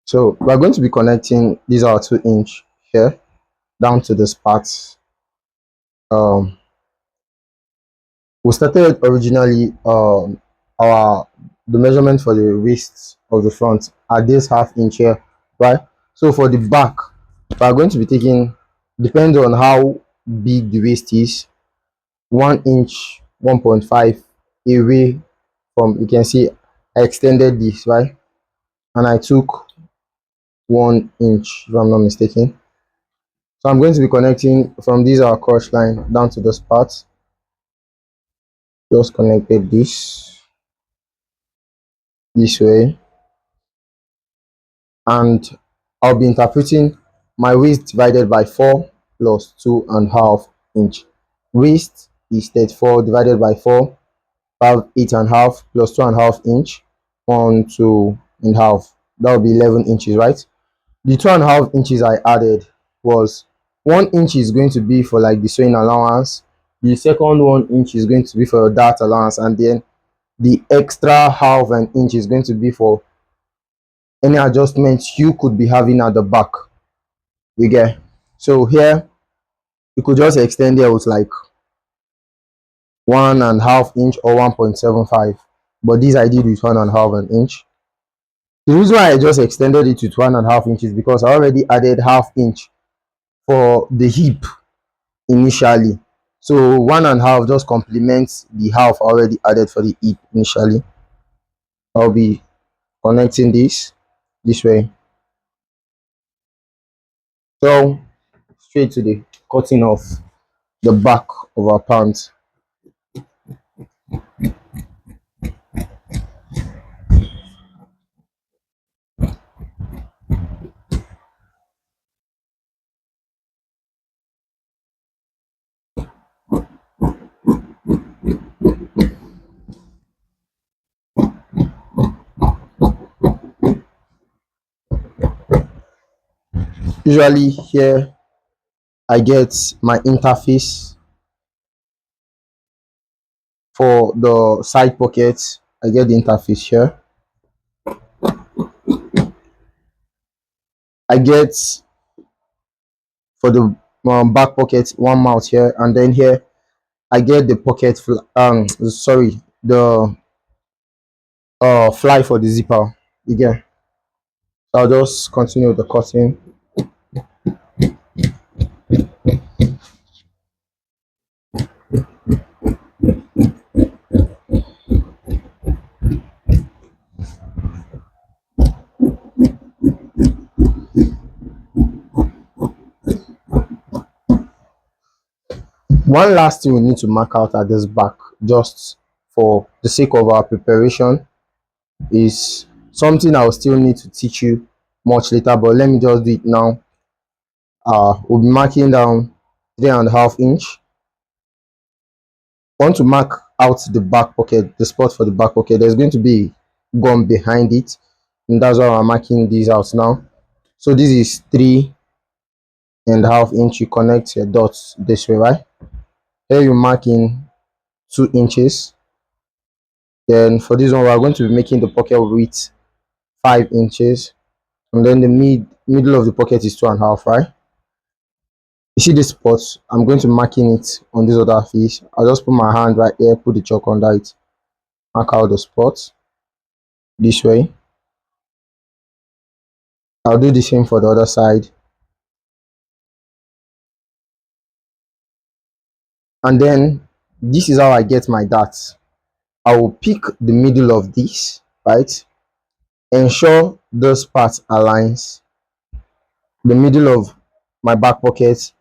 So we're going to be connecting these are 2-inch here down to this part. um we started originally our the measurement for the waist of the front at this 1/2 inch here, right? So for the back, we are going to be taking, depends on how big the waist is, 1 inch 1.5 away from, you can see I extended this, right? And I took 1 inch, if I'm not mistaken. So I'm going to be connecting from this our crotch line down to this part. Just connected this way, and I'll be interpreting my waist divided by 4 plus 2.5 inch. Waist is 34 divided by 4, have 8.5 plus 2.5 inch, 2.5. That will be 11 inches, right? The 2.5 inches I added was 1 inch is going to be for like the sewing allowance, the second 1 inch is going to be for your dart allowance, and then the extra 1/2 inch is going to be for any adjustments you could be having at the back. You get? So here you could just extend here with like 1.5 inch or 1.75, but this I did with 1.5 inch. The reason why I just extended it to 1.5 inch is because I already added 1/2 inch for the hip initially. So 1.5 just complements the half already added for the hip initially. I'll be connecting this way. So straight to the cutting of the back of our pants. Usually here I get my interface for the side pockets. I get the interface here. I get for the back pocket one mouth here, and then here I get the pocket sorry, the fly for the zipper. Again, so I'll just continue the cutting. One last thing we need to mark out at this back, just for the sake of our preparation, is something I'll still need to teach you much later, but let me just do it now. We'll be marking down 3.5 inch. Want to mark out the back pocket, the spot for the back pocket. There's going to be gum behind it, and that's why I'm marking these out now. So this is 3.5 inch. You connect your dots this way, right? Here you mark in 2 inches. Then for this one, we're going to be making the pocket width 5 inches, and then the middle of the pocket is 2.5, right? You see this spot? I'm going to marking it on this other face. I'll just put my hand right here, put the chalk under it, mark out the spot this way. I'll do the same for the other side. And then this is how I get my darts. I will pick the middle of this, right? Ensure this part aligns. The middle of my back pocket,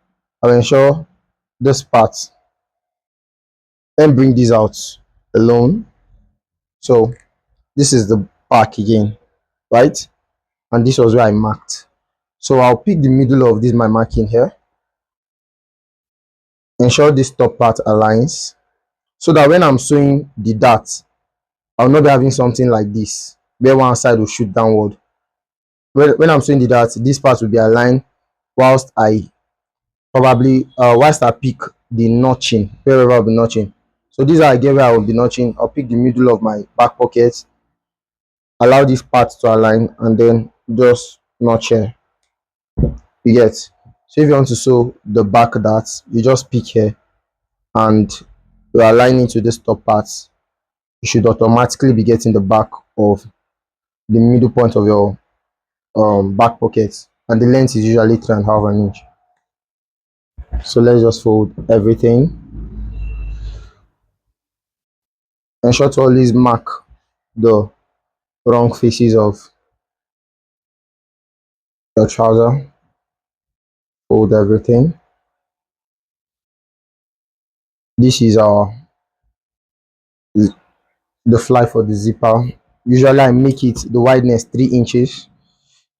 I'll ensure this part, and bring this out alone. So this is the back again, right? And this was where I marked. So I'll pick the middle of this my marking here, ensure this top part aligns, so that when I'm sewing the dart, I'll not be having something like this where one side will shoot downward. When I'm sewing the dart, this part will be aligned, whilst I whilst I pick the notching wherever I'll be notching. So this is how I get where I will be notching. I'll pick the middle of my back pocket, allow this part to align, and then just notch here. You get. So if you want to sew the back dart, you just pick here and you align it to this top part. You should automatically be getting the back of the middle point of your back pocket, and the length is usually 3.5 inch. So let's just fold everything. Ensure to always mark the wrong faces of your trouser. Fold everything. This is the fly for the zipper. Usually I make it the wideness 3 inches.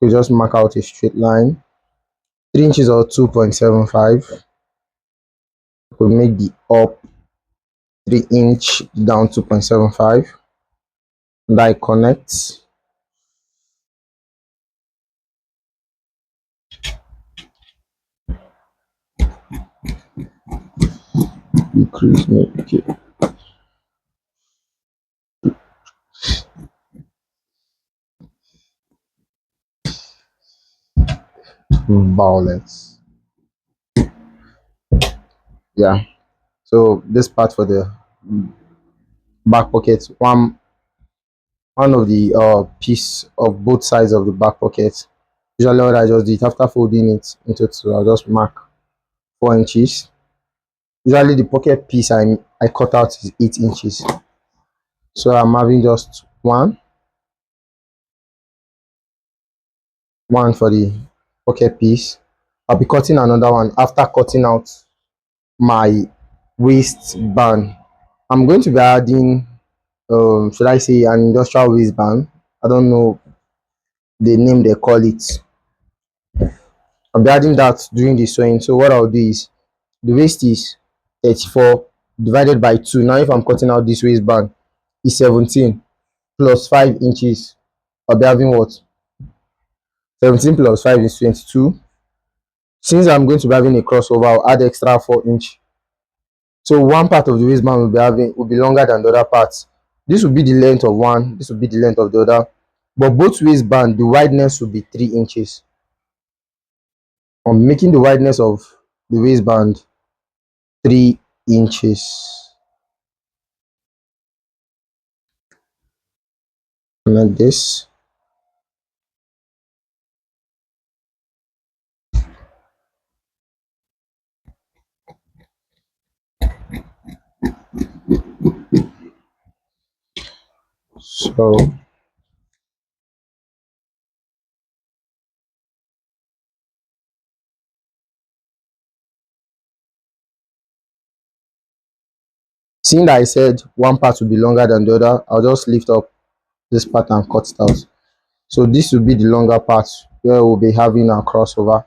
So just mark out a straight line. 3 inches or 2.75. We'll make the up 3 inch, down 2.75. And I connect. Decrease, okay. Violence. Yeah. So this part for the back pocket, one of the piece of both sides of the back pocket. Usually what I just did after folding it into two, I'll just mark 4 inches. Usually the pocket piece I cut out is 8 inches. So I'm having just one for the pocket piece. I'll be cutting another one after cutting out my waistband. I'm going to be adding should I say an industrial waistband. I don't know the name they call it. I'll be adding that during the sewing. So what I'll do is the waist is 34 divided by 2. Now if I'm cutting out this waistband is 17 plus 5 inches. I'll be having what? 17 plus 5 is 22. Since I'm going to be having a crossover, I'll add extra 4 inch. So one part of the waistband will be longer than the other parts. This will be the length of one, this will be the length of the other. But both waistband, the wideness will be 3 inches. I'm making the wideness of the waistband 3 inches. Like this. So seeing that I said one part will be longer than the other, I'll just lift up this part and cut it out. So this will be the longer part where we'll be having our crossover,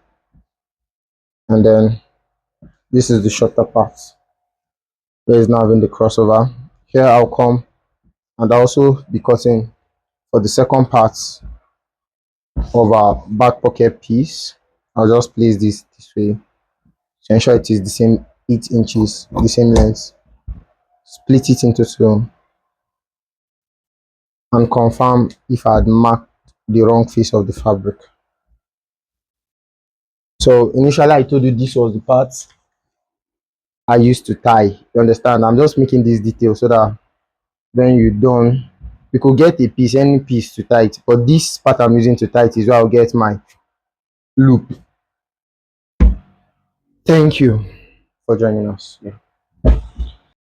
and then this is the shorter part where it's now having the crossover. Here I'll come and I'll also be cutting for the second part of our back pocket piece. I'll just place this way to ensure it is the same 8 inches, the same length. Split it into two and confirm if I had marked the wrong face of the fabric. So initially I told you this was the part I used to tie. You understand? I'm just making this detail so that when you're done, you could get a piece, any piece to tie it. But this part I'm using to tie it is where I'll get my loop. Thank you for joining us. Yeah.